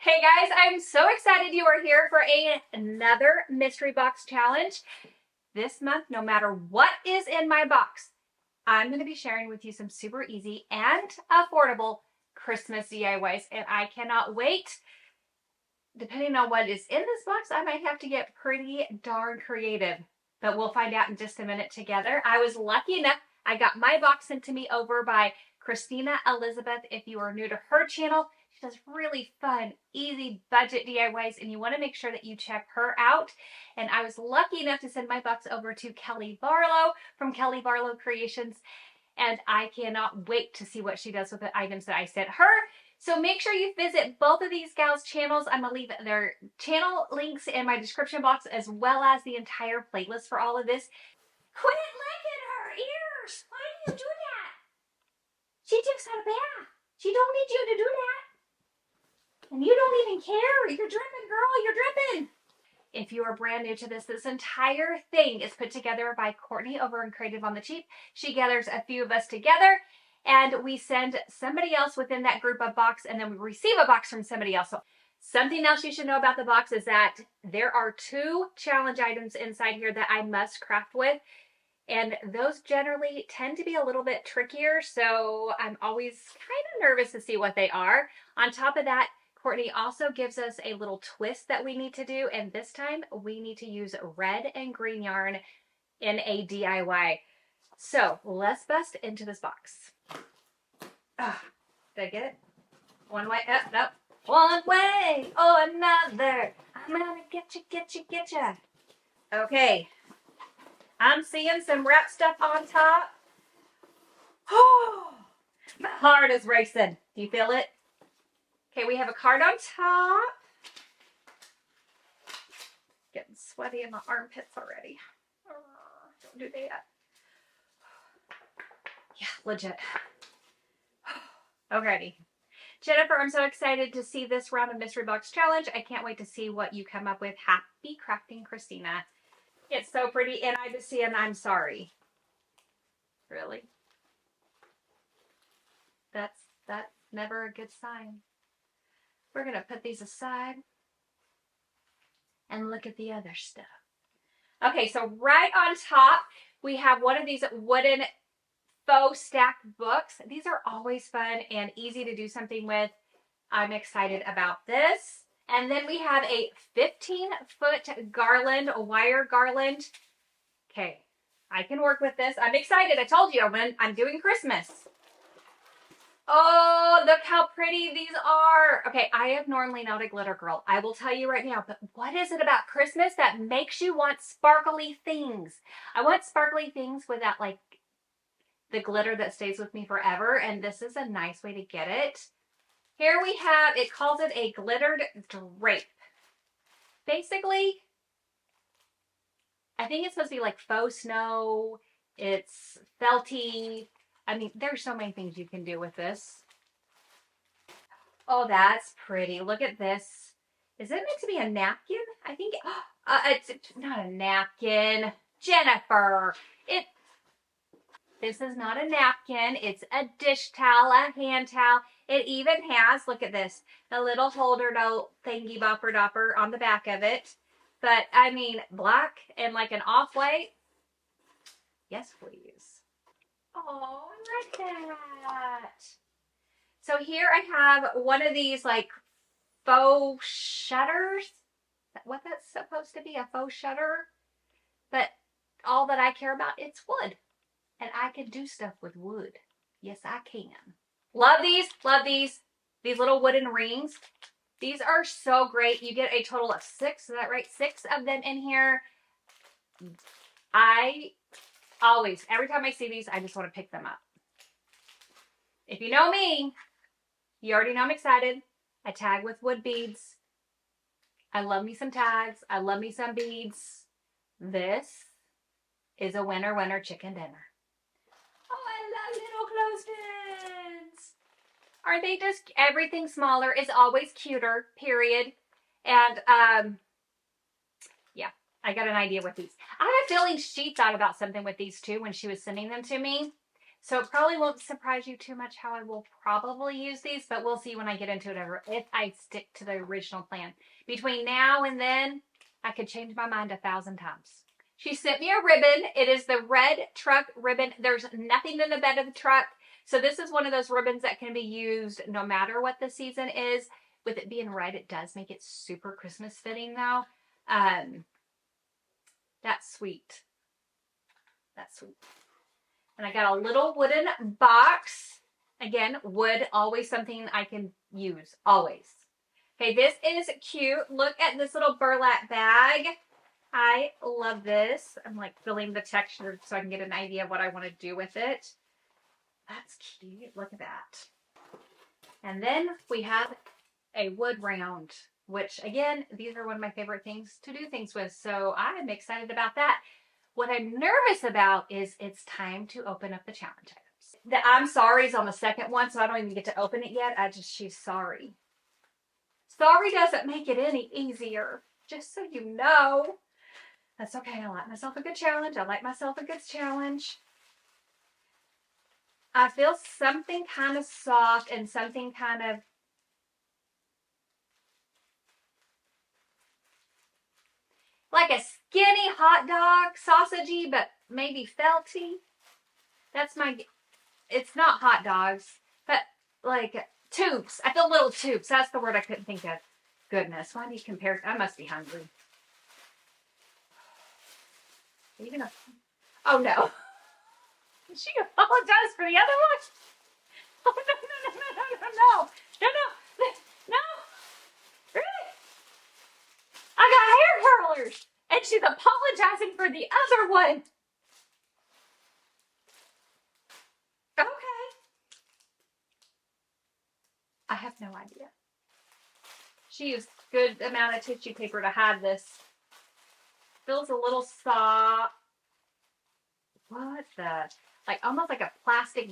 Hey guys, I'm so excited you are here for another mystery box challenge. This month, no matter what is in my box, I'm going to be sharing with you some super easy and affordable Christmas DIYs, and I cannot wait. Depending on what is in this box, I might have to get pretty darn creative, but we'll find out in just a minute together. I was lucky enough, I got my box sent to me over by Christina Elizabeth. If you are new to her channel, she does really fun, easy budget DIYs, and you want to make sure that you check her out. And I was lucky enough to send my box over to Kelly Barlow from Kelly Barlow Creations, and I cannot wait to see what she does with the items that I sent her. So make sure you visit both of these gals' channels. I'm going to leave their channel links in my description box, as well as the entire playlist for all of this. Quit licking her ears! Why do you do that? She just had a bath. She don't need you to do that. And you don't even care. You're dripping, girl. You're dripping. If you are brand new to this entire thing is put together by Courtney over in Creative on the Cheap. She gathers a few of us together, and we send somebody else within that group a box, and then we receive a box from somebody else. So something else you should know about the box is that there are 2 challenge items inside here that I must craft with, and those generally tend to be a little bit trickier, so I'm always kind of nervous to see what they are. On top of that, Courtney also gives us a little twist that we need to do, and this time we need to use red and green yarn in a DIY. So let's bust into this box. Did I get it? One way, nope. One way or another, I'm gonna get you. Okay, I'm seeing some wrap stuff on top. Oh, my heart is racing. Do you feel it? Okay, we have a card on top. Getting sweaty in my armpits already. Don't do that. Yeah, legit. Alrighty. Jennifer, I'm so excited to see this round of Mystery Box Challenge. I can't wait to see what you come up with. Happy crafting, Christina. It's so pretty, and I just see an I'm sorry. Really? That's never a good sign. We're going to put these aside and look at the other stuff. Okay, so right on top, we have one of these wooden faux stack books. These are always fun and easy to do something with. I'm excited about this. And then we have a 15-foot garland, a wire garland. Okay, I can work with this. I'm excited. I told you I'm doing Christmas. Oh, look how pretty these are. Okay, I am normally not a glitter girl. I will tell you right now, but what is it about Christmas that makes you want sparkly things? I want sparkly things without like the glitter that stays with me forever, and this is a nice way to get it. Here we have, it calls it a glittered drape. Basically, I think it's supposed to be like faux snow. It's felty. I mean, there's so many things you can do with this. Oh, that's pretty. Look at this. Is it meant to be a napkin? I think it's not a napkin. Jennifer, this is not a napkin. It's a dish towel, a hand towel. It even has, look at this, a little holder note thingy bopper dopper on the back of it. But, I mean, black and like an off-white. Yes, please. Oh, I like that. So here I have one of these like faux shutters. Is that what that's supposed to be, a faux shutter? But all that I care about, it's wood. And I can do stuff with wood. Yes, I can. Love these, love these. These little wooden rings. These are so great. You get a total of 6, is that right? 6 of them in here. Every time I see these, I just want to pick them up. If you know me, you already know I'm excited. I tag with wood beads. I love me some tags. I love me some beads. This is a winner chicken dinner. Oh, I love little clothespins. Aren't they just, everything smaller is always cuter, period. And, yeah, I got an idea with these. I have a feeling she thought about something with these too when she was sending them to me. So it probably won't surprise you too much how I will probably use these, but we'll see when I get into it if I stick to the original plan. Between now and then, I could change my mind 1,000 times. She sent me a ribbon. It is the red truck ribbon. There's nothing in the bed of the truck. So this is one of those ribbons that can be used no matter what the season is. With it being red, it does make it super Christmas fitting though. That's sweet. That's sweet. And I got a little wooden box. Again, wood, always something I can use, always. Okay, this is cute. Look at this little burlap bag. I love this. I'm like feeling the texture so I can get an idea of what I want to do with it. That's cute. Look at that. And then we have a wood round, which again, these are one of my favorite things to do things with. So I'm excited about that. What I'm nervous about is it's time to open up the challenge items. The I'm sorry is on the second one, so I don't even get to open it yet. She's sorry. Sorry doesn't make it any easier, just so you know. That's okay. I like myself a good challenge. I like myself a good challenge. I feel something kind of soft and something kind of like a skinny hot dog, sausagey, but maybe felty. That's my, it's not hot dogs, but like tubes. I feel little tubes. That's the word I couldn't think of. Goodness, why do you compare? I must be hungry. Are you gonna, oh no. She apologized for the other one? Oh no. No. Really? I got hair curlers and she's apologizing for the other one. Okay. I have no idea. She used a good amount of tissue paper to hide this. Feels a little soft. What the? Like almost like a plastic,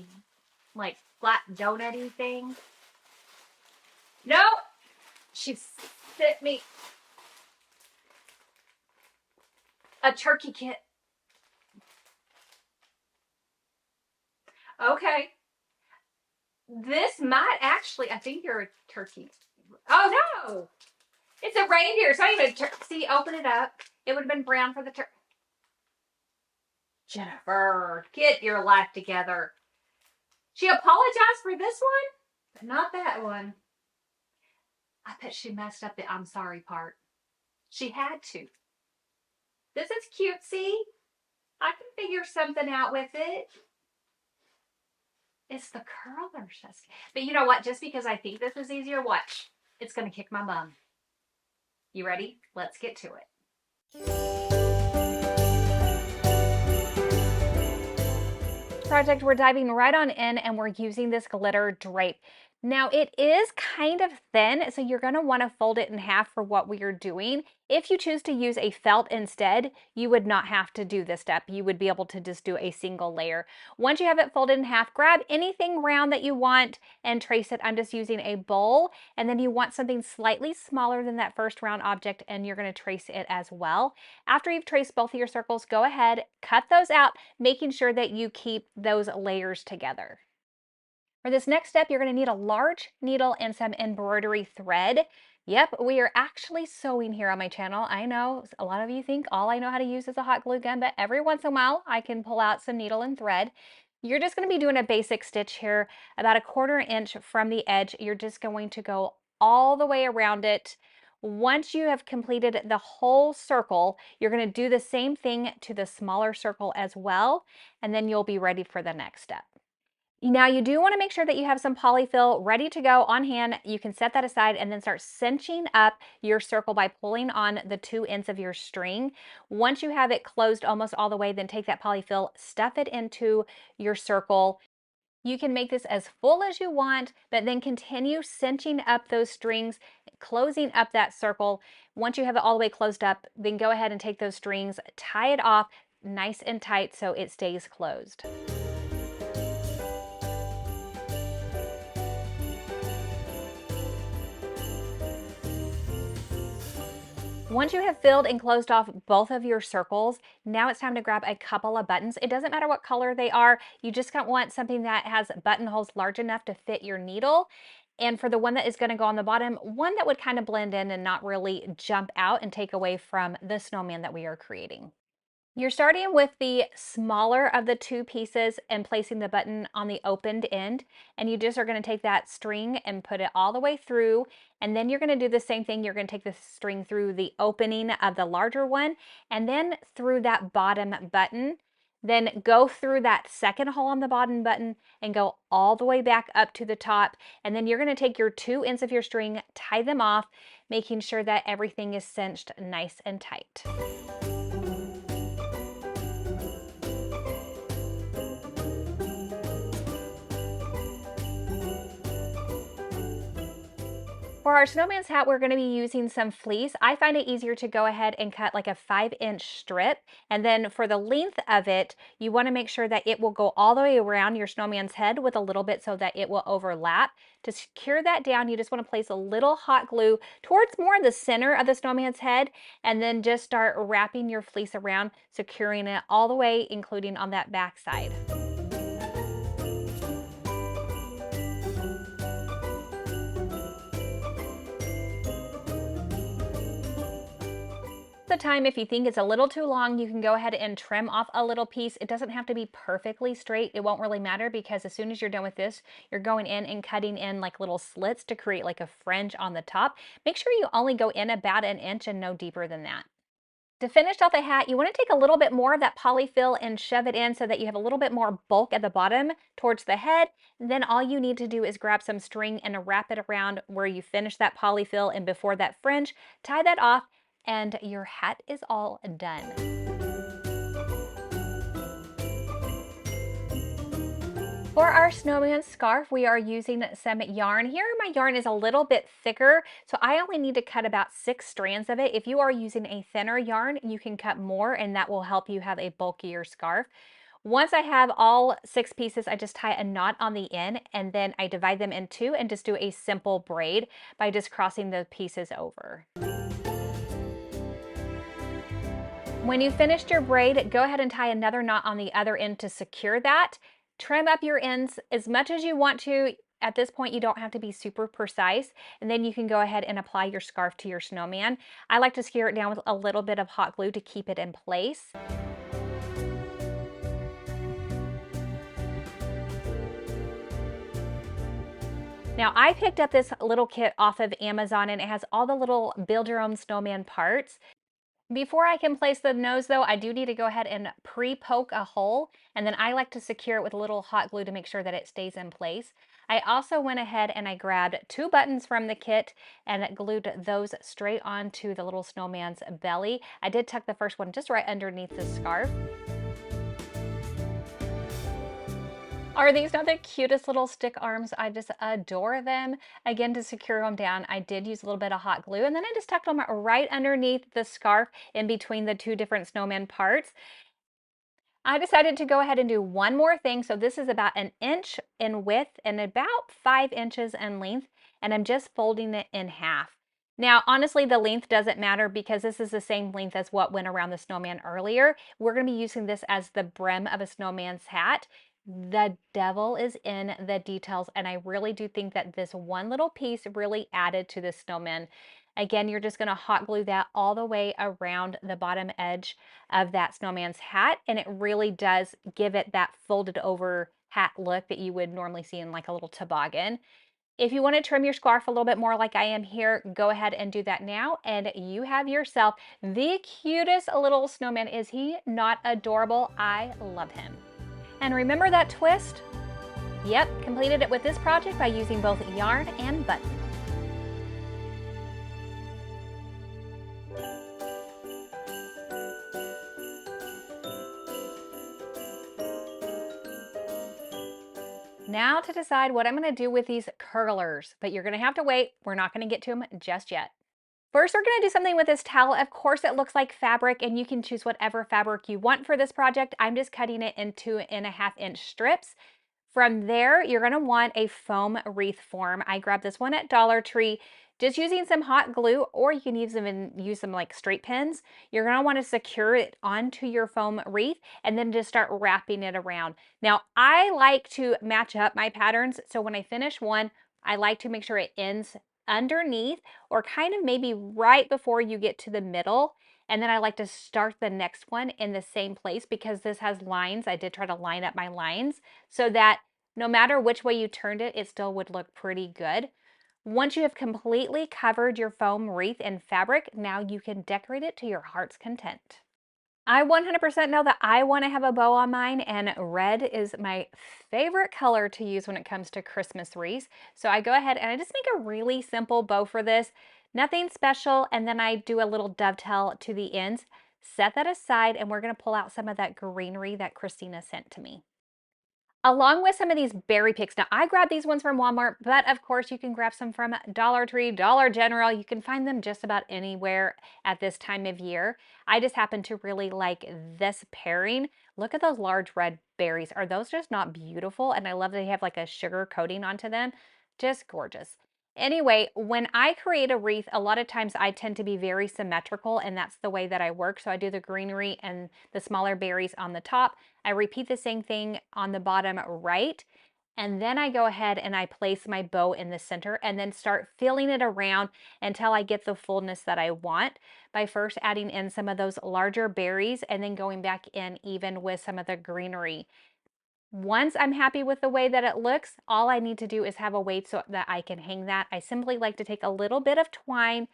like flat donut-y thing. No, she sent me a turkey kit. Okay. This might actually, I think you're a turkey. Oh no! It's a reindeer. So I even see, open it up. It would have been brown for the turkey. Jennifer, get your life together. She apologized for this one, but not that one. I bet she messed up the I'm sorry part. She had to. This is cutesy. I can figure something out with it. It's the curlers. But you know what? Just because I think this is easier, watch. It's going to kick my bum. You ready? Let's get to it. Project, we're diving right on in and we're using this glitter drape. Now it is kind of thin, so you're going to want to fold it in half for what we are doing. If you choose to use a felt instead, you would not have to do this step. You would be able to just do a single layer. Once you have it folded in half, grab anything round that you want and trace it. I'm just using a bowl, and then you want something slightly smaller than that first round object, and you're going to trace it as well. After you've traced both of your circles, go ahead, cut those out, making sure that you keep those layers together. For this next step, you're going to need a large needle and some embroidery thread. Yep, we are actually sewing here on my channel. I know a lot of you think all I know how to use is a hot glue gun, but every once in a while I can pull out some needle and thread. You're just going to be doing a basic stitch here, about 1/4 inch from the edge. You're just going to go all the way around it. Once you have completed the whole circle, you're going to do the same thing to the smaller circle as well, and then you'll be ready for the next step. Now you do want to make sure that you have some polyfill ready to go on hand. You can set that aside and then start cinching up your circle by pulling on the 2 ends of your string. Once you have it closed almost all the way, then take that polyfill, stuff it into your circle. You can make this as full as you want, but then continue cinching up those strings, closing up that circle. Once you have it all the way closed up, then go ahead and take those strings, tie it off nice and tight so it stays closed. Once you have filled and closed off both of your circles, now it's time to grab a couple of buttons. It doesn't matter what color they are. You just want something that has buttonholes large enough to fit your needle. And for the one that is going to go on the bottom, one that would kind of blend in and not really jump out and take away from the snowman that we are creating. You're starting with the smaller of the two pieces and placing the button on the opened end. And you just are going to take that string and put it all the way through. And then you're going to do the same thing. You're going to take the string through the opening of the larger one and then through that bottom button. Then go through that second hole on the bottom button and go all the way back up to the top. And then you're going to take your 2 ends of your string, tie them off, making sure that everything is cinched nice and tight. For our snowman's hat, we're going to be using some fleece. I find it easier to go ahead and cut like a 5-inch strip. And then for the length of it, you want to make sure that it will go all the way around your snowman's head with a little bit so that it will overlap. To secure that down, you just want to place a little hot glue towards more the center of the snowman's head, and then just start wrapping your fleece around, securing it all the way, including on that back side. The time, if you think it's a little too long, you can go ahead and trim off a little piece. It doesn't have to be perfectly straight. It won't really matter, because as soon as you're done with this, you're going in and cutting in like little slits to create like a fringe on the top. Make sure you only go in about 1 inch and no deeper than that. To finish off the hat, you want to take a little bit more of that polyfill and shove it in so that you have a little bit more bulk at the bottom towards the head. And then all you need to do is grab some string and wrap it around where you finish that polyfill and before that fringe, tie that off, and your hat is all done. For our snowman scarf, we are using some yarn. Here, my yarn is a little bit thicker, so I only need to cut about 6 strands of it. If you are using a thinner yarn, you can cut more, and that will help you have a bulkier scarf. Once I have all 6 pieces, I just tie a knot on the end, and then I divide them in 2 and just do a simple braid by just crossing the pieces over. When you finished your braid, go ahead and tie another knot on the other end to secure that. Trim up your ends as much as you want to. At this point, you don't have to be super precise, and then you can go ahead and apply your scarf to your snowman. I like to secure it down with a little bit of hot glue to keep it in place. Now, I picked up this little kit off of Amazon, and it has all the little build your own snowman parts. Before I can place the nose though, I do need to go ahead and pre-poke a hole, and then I like to secure it with a little hot glue to make sure that it stays in place. I also went ahead and I grabbed 2 buttons from the kit and glued those straight onto the little snowman's belly. I did tuck the first one just right underneath the scarf. Are these not the cutest little stick arms? I just adore them. Again, to secure them down, I did use a little bit of hot glue, and then I just tucked them right underneath the scarf in between the 2 different snowman parts. I decided to go ahead and do one more thing. So this is about 1 inch in width and about 5 inches in length, and I'm just folding it in half. Now, honestly, the length doesn't matter because this is the same length as what went around the snowman earlier. We're going to be using this as the brim of a snowman's hat. The devil is in the details, and I really do think that this one little piece really added to the snowman. Again, you're just going to hot glue that all the way around the bottom edge of that snowman's hat, and it really does give it that folded over hat look that you would normally see in like a little toboggan. If you want to trim your scarf a little bit more like I am here, go ahead and do that now, and you have yourself the cutest little snowman. Is he not adorable? I love him. And remember that twist? Yep, completed it with this project by using both yarn and button. Now to decide what I'm going to do with these curlers, but you're going to have to wait. We're not going to get to them just yet. First, we're going to do something with this towel. Of course, it looks like fabric, and you can choose whatever fabric you want for this project. I'm just cutting it in 2.5-inch strips. From there, you're going to want a foam wreath form. I grabbed this one at Dollar Tree, just using some hot glue, or you can use some like straight pins. You're going to want to secure it onto your foam wreath and then just start wrapping it around. Now, I like to match up my patterns, so when I finish one, I like to make sure it ends underneath or kind of maybe right before you get to the middle. And then I like to start the next one in the same place because this has lines. I did try to line up my lines so that no matter which way you turned it, it still would look pretty good. Once you have completely covered your foam wreath in fabric, now you can decorate it to your heart's content. I 100% know that I want to have a bow on mine, and red is my favorite color to use when it comes to Christmas wreaths. So I go ahead and I just make a really simple bow for this, nothing special, and then I do a little dovetail to the ends. Set that aside, and we're going to pull out some of that greenery that Christina sent to me, along with some of these berry picks. Now, I grabbed these ones from Walmart, but of course you can grab some from Dollar Tree, Dollar General. You can find them just about anywhere at this time of year. I just happen to really like this pairing. Look at those large red berries. Are those just not beautiful? And I love that they have like a sugar coating onto them. Just gorgeous. Anyway, when I create a wreath, a lot of times I tend to be very symmetrical, and that's the way that I work. So I do the greenery and the smaller berries on the top. I repeat the same thing on the bottom right, and then I go ahead and I place my bow in the center and then start filling it around until I get the fullness that I want by first adding in some of those larger berries and then going back in even with some of the greenery. Once I'm happy with the way that it looks, all I need to do is have a weight so that I can hang that. I simply like to take a little bit of twine.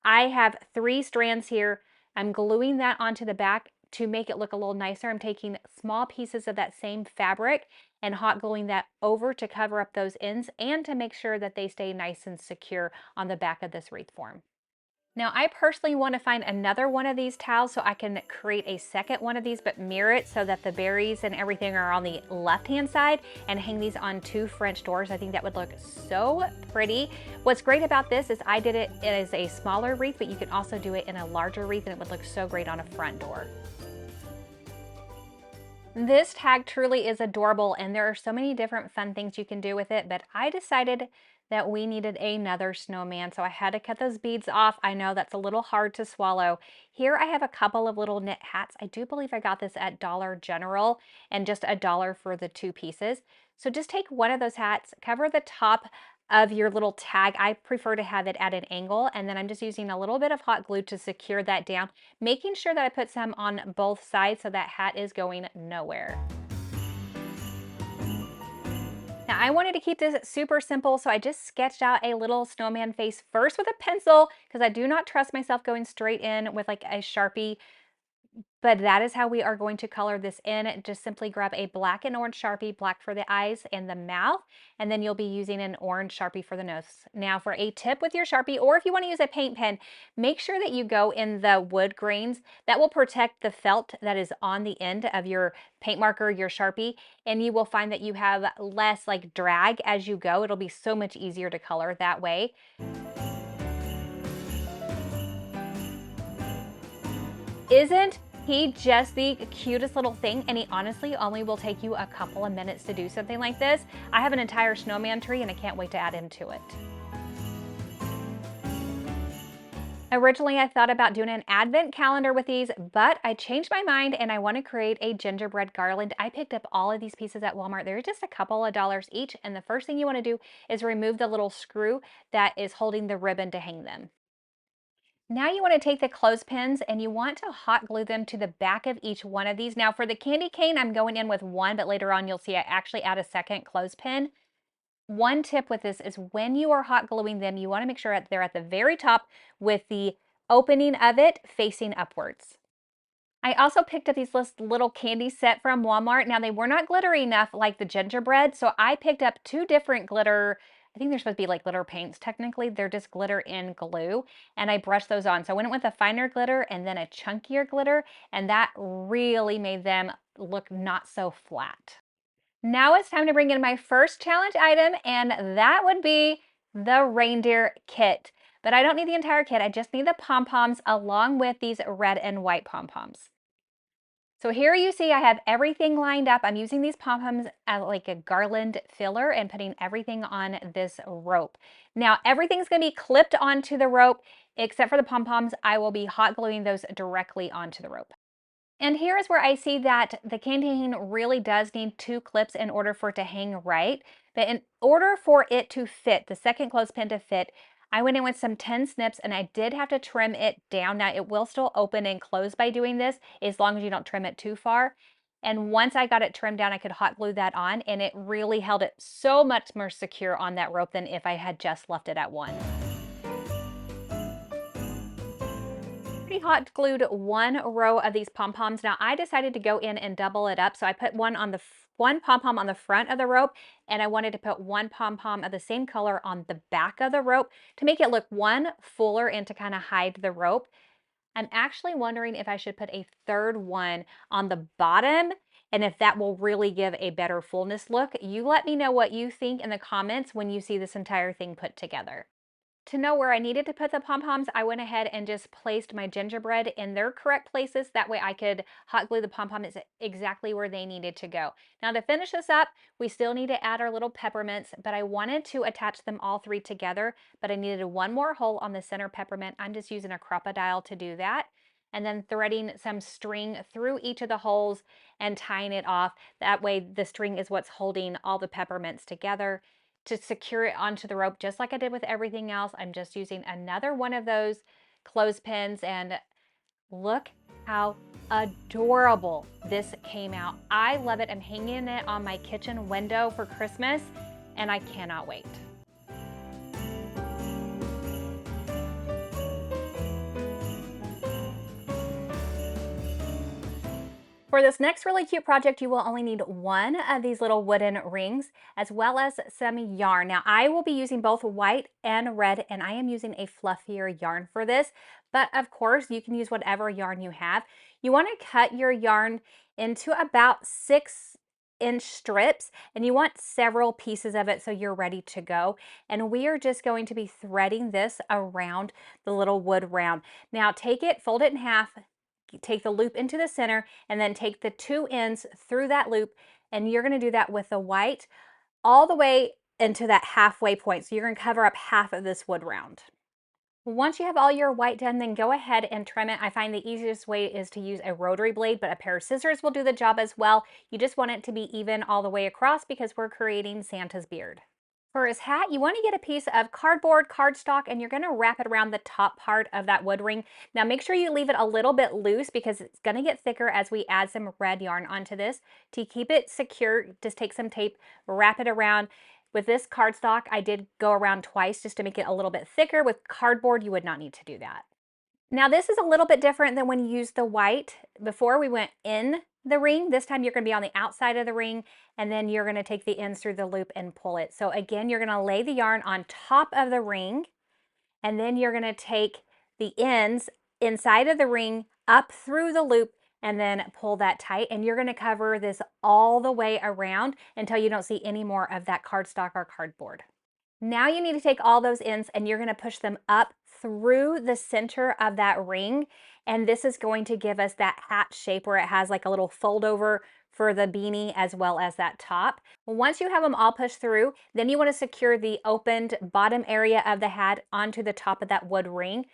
I have 3 strands here. I'm gluing that onto the back to make it look a little nicer. I'm taking small pieces of that same fabric and hot gluing that over to cover up those ends and to make sure that they stay nice and secure on the back of this wreath form. Now, I personally want to find another one of these towels so I can create a second one of these, but mirror it so that the berries and everything are on the left-hand side and hang these on 2 French doors. I think that would look so pretty. What's great about this is I did it as a smaller wreath, but you can also do it in a larger wreath and it would look so great on a front door. This tag truly is adorable, and there are so many different fun things you can do with it, but I decided that we needed another snowman, so I had to cut those beads off. I know that's a little hard to swallow. Here I have a couple of little knit hats. I do believe I got this at Dollar General, and just $1 for the 2 pieces. So just take one of those hats, cover the top of your little tag. I prefer to have it at an angle, and then I'm just using a little bit of hot glue to secure that down, making sure that I put some on both sides so that hat is going nowhere. Now, I wanted to keep this super simple, so I just sketched out a little snowman face first with a pencil because I do not trust myself going straight in with like a Sharpie. But that is how we are going to color this in. Just simply grab a black and orange Sharpie, black for the eyes and the mouth, and then you'll be using an orange Sharpie for the nose. Now for a tip with your Sharpie, or if you want to use a paint pen, make sure that you go in the wood grains. That will protect the felt that is on the end of your paint marker, your Sharpie, and you will find that you have less like drag as you go. It'll be so much easier to color that way. Isn't he just the cutest little thing? And he honestly only will take you a couple of minutes to do something like this. I have an entire snowman tree and I can't wait to add him to it. Originally, I thought about doing an advent calendar with these, but I changed my mind and I want to create a gingerbread garland. I picked up all of these pieces at Walmart. They're just a couple of dollars each. And the first thing you want to do is remove the little screw that is holding the ribbon to hang them. Now you want to take the clothespins and you want to hot glue them to the back of each one of these. Now for the candy cane, I'm going in with one, but later on you'll see I actually add a second clothespin. One tip with this is when you are hot gluing them, you want to make sure that they're at the very top with the opening of it facing upwards. I also picked up these little candy set from Walmart. Now, they were not glittery enough like the gingerbread, so I picked up 2 different glitter. I think they're supposed to be like glitter paints. Technically, they're just glitter in glue, and I brushed those on. So I went with a finer glitter and then a chunkier glitter, and that really made them look not so flat. Now it's time to bring in my first challenge item, and that would be the reindeer kit. But I don't need the entire kit. I just need the pom-poms along with these red and white pom-poms. So here you see I have everything lined up. I'm using these pom-poms as like a garland filler and putting everything on this rope. Now everything's going to be clipped onto the rope except for the pom-poms. I will be hot gluing those directly onto the rope. And here is where I see that the candy cane really does need 2 clips in order for it to hang right. But in order for it to fit, the second clothespin to fit, I went in with some 10 snips and I did have to trim it down. Now it will still open and close by doing this as long as you don't trim it too far. And once I got it trimmed down, I could hot glue that on and it really held it so much more secure on that rope than if I had just left it at 1. Hot glued 1 row of these pom-poms. Now I decided to go in and double it up. So I put one pom-pom on the front of the rope, and I wanted to put 1 pom-pom of the same color on the back of the rope to make it look fuller and to kind of hide the rope. I'm actually wondering if I should put a 3rd one on the bottom and if that will really give a better fullness look. You let me know what you think in the comments when you see this entire thing put together. To know where I needed to put the pom-poms, I went ahead and just placed my gingerbread in their correct places. That way I could hot glue the pom-poms exactly where they needed to go. Now to finish this up, we still need to add our little peppermints, but I wanted to attach them all 3 together, but I needed 1 more hole on the center peppermint. I'm just using a crocodile to do that. And then threading some string through each of the holes and tying it off. That way the string is what's holding all the peppermints together. To secure it onto the rope, just like I did with everything else, I'm just using another one of those clothespins, and look how adorable this came out. I love it. I'm hanging it on my kitchen window for Christmas, and I cannot wait. For this next really cute project, you will only need 1 of these little wooden rings as well as some yarn. Now I will be using both white and red, and I am using a fluffier yarn for this, but of course you can use whatever yarn you have. You want to cut your yarn into about 6-inch strips, and you want several pieces of it so you're ready to go. And we are just going to be threading this around the little wood round. Now take it, fold it in half, take the loop into the center, and then take the 2 ends through that loop, and you're going to do that with the white all the way into that halfway point. So you're going to cover up half of this wood round. Once you have all your white done, then go ahead and trim it. I find the easiest way is to use a rotary blade, but a pair of scissors will do the job as well. You just want it to be even all the way across because we're creating Santa's beard. For his hat, you want to get a piece of cardboard, cardstock, and you're going to wrap it around the top part of that wood ring. Now make sure you leave it a little bit loose because it's going to get thicker as we add some red yarn onto this. To keep it secure, just take some tape, wrap it around. With this cardstock, I did go around twice just to make it a little bit thicker. With cardboard, you would not need to do that. Now this is a little bit different than when you used the white. Before we went in the ring, this time you're going to be on the outside of the ring, and then you're going to take the ends through the loop and pull it. So again, you're going to lay the yarn on top of the ring, and then you're going to take the ends inside of the ring up through the loop and then pull that tight, and you're going to cover this all the way around until you don't see any more of that cardstock or cardboard. Now you need to take all those ends and you're going to push them up through the center of that ring, and this is going to give us that hat shape where it has like a little fold over for the beanie as well as that top. Once you have them all pushed through, then you want to secure the opened bottom area of the hat onto the top of that wood ring.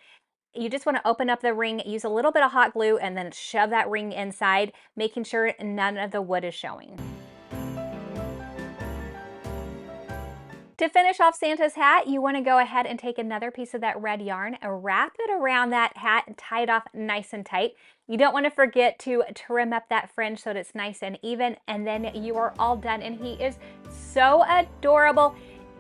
You just want to open up the ring, use a little bit of hot glue, and then shove that ring inside, making sure none of the wood is showing. To finish off Santa's hat, you want to go ahead and take another piece of that red yarn and wrap it around that hat and tie it off nice and tight. You don't want to forget to trim up that fringe so that it's nice and even, and then you are all done. And he is so adorable,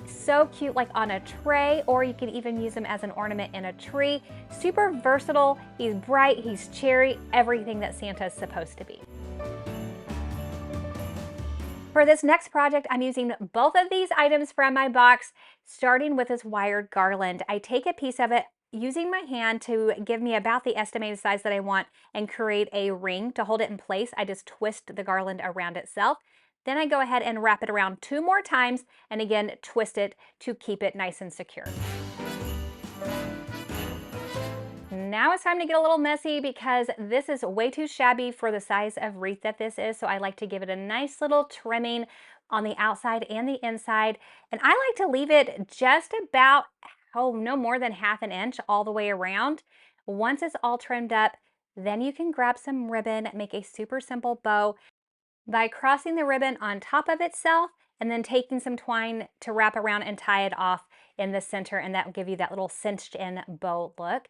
so cute, like on a tray, or you can even use him as an ornament in a tree. Super versatile, he's bright, he's cherry, everything that Santa is supposed to be. For this next project, I'm using both of these items from my box, starting with this wired garland. I take a piece of it, using my hand to give me about the estimated size that I want, and create a ring to hold it in place. I just twist the garland around itself. Then I go ahead and wrap it around 2 more times, and again, twist it to keep it nice and secure. Now it's time to get a little messy because this is way too shabby for the size of wreath that this is. So I like to give it a nice little trimming on the outside and the inside. And I like to leave it just about, no more than ½ inch all the way around. Once it's all trimmed up, then you can grab some ribbon, make a super simple bow by crossing the ribbon on top of itself and then taking some twine to wrap around and tie it off in the center, and that will give you that little cinched in bow look.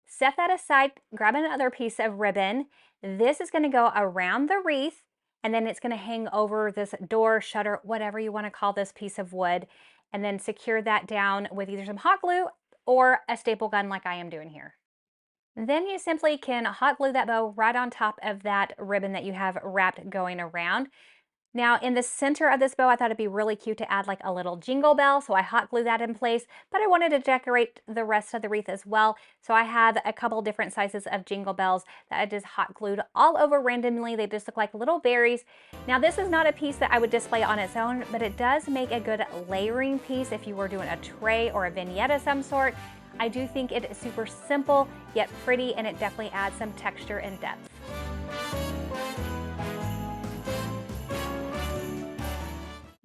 Set that aside, grab another piece of ribbon. This is going to go around the wreath, and then it's going to hang over this door, shutter, whatever you want to call this piece of wood, and then secure that down with either some hot glue or a staple gun like I am doing here. Then you simply can hot glue that bow right on top of that ribbon that you have wrapped going around. Now in the center of this bow, I thought it'd be really cute to add like a little jingle bell, so I hot glue that in place, but I wanted to decorate the rest of the wreath as well. So I have a couple different sizes of jingle bells that I just hot glued all over randomly. They just look like little berries. Now this is not a piece that I would display on its own, but it does make a good layering piece if you were doing a tray or a vignette of some sort. I do think it is super simple yet pretty, and it definitely adds some texture and depth.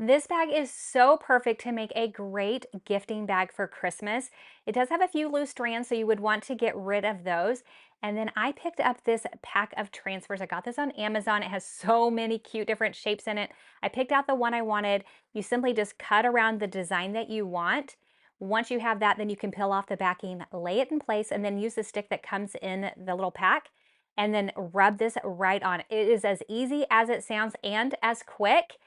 This bag is so perfect to make a great gifting bag for Christmas. It does have a few loose strands, so you would want to get rid of those. And then I picked up this pack of transfers. I got this on Amazon. It has so many cute different shapes in it. I picked out the one I wanted. You simply just cut around the design that you want. Once you have that, then you can peel off the backing, lay it in place, and then use the stick that comes in the little pack, and then rub this right on. It is as easy as it sounds and as quick.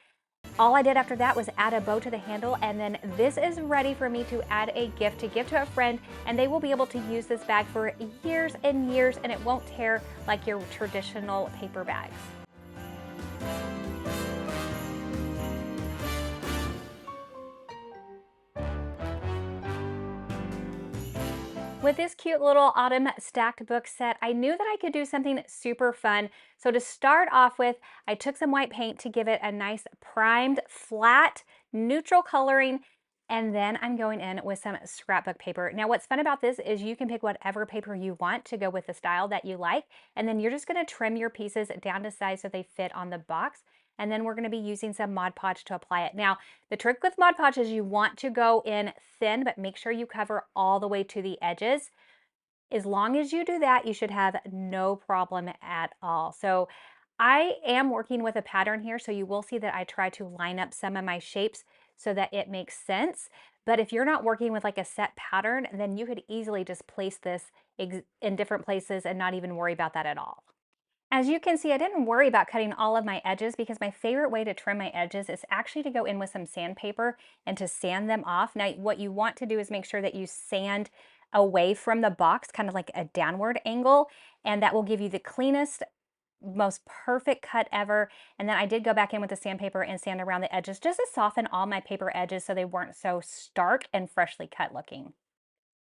All I did after that was add a bow to the handle, and then this is ready for me to add a gift to give to a friend, and they will be able to use this bag for years and years, and it won't tear like your traditional paper bags. With this cute little autumn stacked book set, I knew that I could do something super fun. So to start off with, I took some white paint to give it a nice primed, flat, neutral coloring, and then I'm going in with some scrapbook paper. Now what's fun about this is you can pick whatever paper you want to go with the style that you like, and then you're just going to trim your pieces down to size so they fit on the box. And then we're going to be using some Mod Podge to apply it. Now, the trick with Mod Podge is you want to go in thin, but make sure you cover all the way to the edges. As long as you do that, you should have no problem at all. So I am working with a pattern here, so you will see that I try to line up some of my shapes so that it makes sense. But if you're not working with like a set pattern, then you could easily just place this in different places and not even worry about that at all. As you can see, I didn't worry about cutting all of my edges because my favorite way to trim my edges is actually to go in with some sandpaper and to sand them off. Now, what you want to do is make sure that you sand away from the box, kind of like a downward angle, and that will give you the cleanest, most perfect cut ever. And then I did go back in with the sandpaper and sand around the edges just to soften all my paper edges so they weren't so stark and freshly cut looking.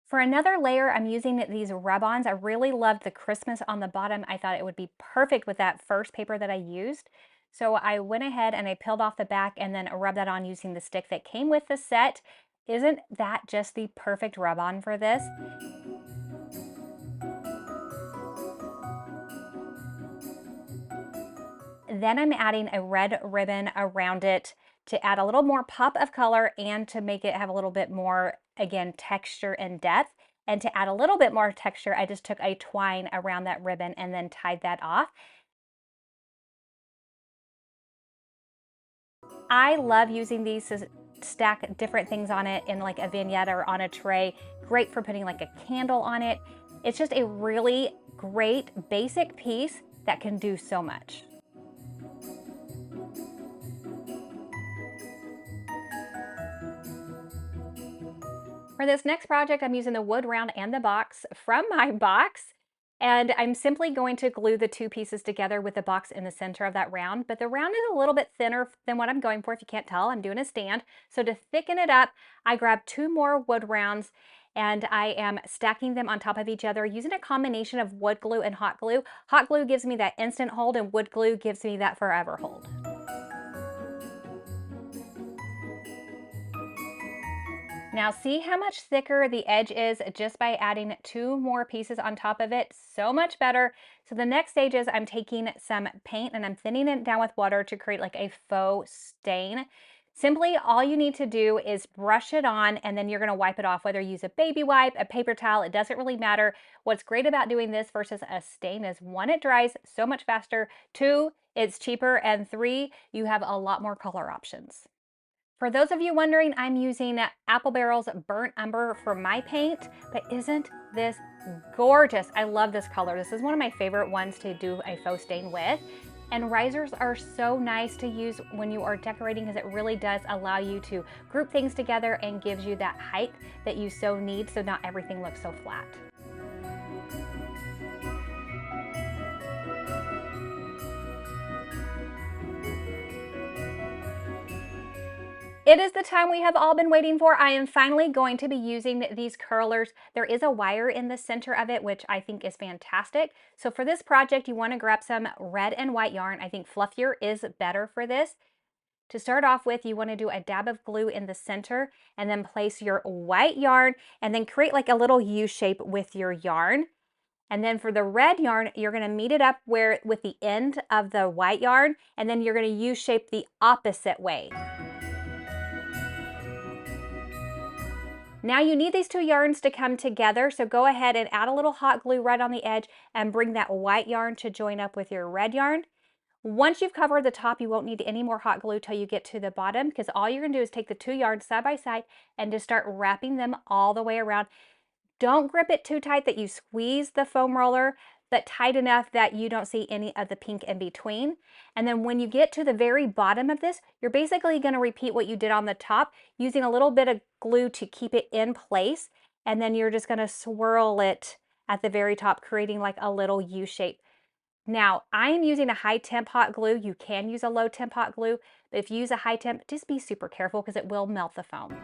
For another layer, I'm using these rub-ons. I really loved the Christmas on the bottom. I thought it would be perfect with that first paper that I used. So I went ahead and I peeled off the back and then rubbed that on using the stick that came with the set. Isn't that just the perfect rub-on for this? Then I'm adding a red ribbon around it to add a little more pop of color and to make it have a little bit more, again, texture and depth. And to add a little bit more texture, I just took a twine around that ribbon and then tied that off. I love using these to stack different things on it in like a vignette or on a tray. Great for putting like a candle on it. It's just a really great basic piece that can do so much. For this next project, I'm using the wood round and the box from my box, and I'm simply going to glue the two pieces together with the box in the center of that round, but the round is a little bit thinner than what I'm going for. If you can't tell, I'm doing a stand. So to thicken it up, I grabbed 2 more wood rounds and I am stacking them on top of each other using a combination of wood glue and hot glue. Hot glue gives me that instant hold and wood glue gives me that forever hold. Now see how much thicker the edge is just by adding 2 more pieces on top of it. So much better. So the next stage is I'm taking some paint and I'm thinning it down with water to create like a faux stain. Simply all you need to do is brush it on and then you're going to wipe it off, whether you use a baby wipe, a paper towel, it doesn't really matter. What's great about doing this versus a stain is 1, it dries so much faster, 2, it's cheaper, and 3, you have a lot more color options. For those of you wondering, I'm using Apple Barrel's Burnt Umber for my paint, but isn't this gorgeous? I love this color. This is one of my favorite ones to do a faux stain with. And risers are so nice to use when you are decorating because it really does allow you to group things together and gives you that height that you so need so not everything looks so flat. It is the time we have all been waiting for. I am finally going to be using these curlers. There is a wire in the center of it, which I think is fantastic. So for this project, you want to grab some red and white yarn. I think fluffier is better for this. To start off with, you want to do a dab of glue in the center and then place your white yarn and then create like a little U shape with your yarn. And then for the red yarn, you're going to meet it up with the end of the white yarn, and then you're going to U shape the opposite way. Now you need these 2 yarns to come together, so go ahead and add a little hot glue right on the edge and bring that white yarn to join up with your red yarn. Once you've covered the top, you won't need any more hot glue till you get to the bottom, because all you're going to do is take the 2 yarns side by side and just start wrapping them all the way around. Don't grip it too tight that you squeeze the foam roller, but tight enough that you don't see any of the pink in between. And then when you get to the very bottom of this, you're basically going to repeat what you did on the top, using a little bit of glue to keep it in place. And then you're just going to swirl it at the very top, creating like a little U shape. Now, I am using a high temp hot glue. You can use a low temp hot glue, but if you use a high temp, just be super careful because it will melt the foam.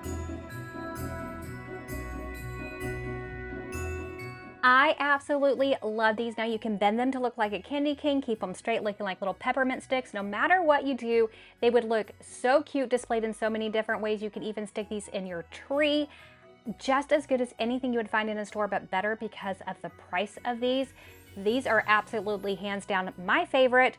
I absolutely love these. Now you can bend them to look like a candy cane, keep them straight looking like little peppermint sticks. No matter what you do, they would look so cute displayed in so many different ways. You can even stick these in your tree. Just as good as anything you would find in a store, but better because of the price of these. These are absolutely hands down my favorite,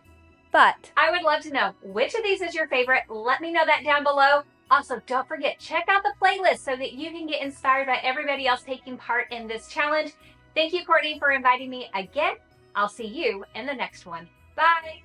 but I would love to know which of these is your favorite. Let me know that down below. Also, don't forget, check out the playlist so that you can get inspired by everybody else taking part in this challenge. Thank you, Courtney, for inviting me again. I'll see you in the next one. Bye.